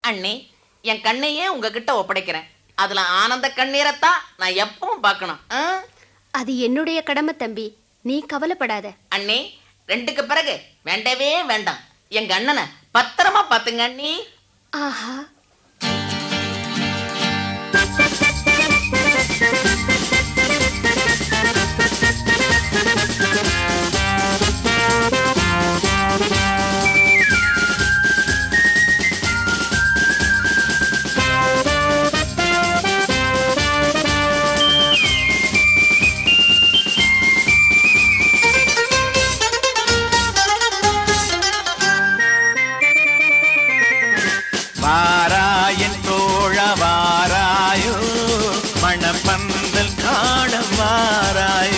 அண்ணே, என் கண்ணையே உங்ககிட்ட ஒப்படைக்கிறேன். அதுல ஆனந்த கண்ணீரைத்தான் நான் எப்பவும் பார்க்கணும். அது என்னுடைய கடமை தம்பி, நீ கவலைப்படாத. அண்ணே, 2க்கு பிறகு வேண்டவே வேண்டாம். எங்க அண்ணனை பத்திரமா பாத்துங்க அண்ணி. ஆஹா, வாராயன் தோழ வாராயோ, மணப்பந்தல் காண வாராயோ.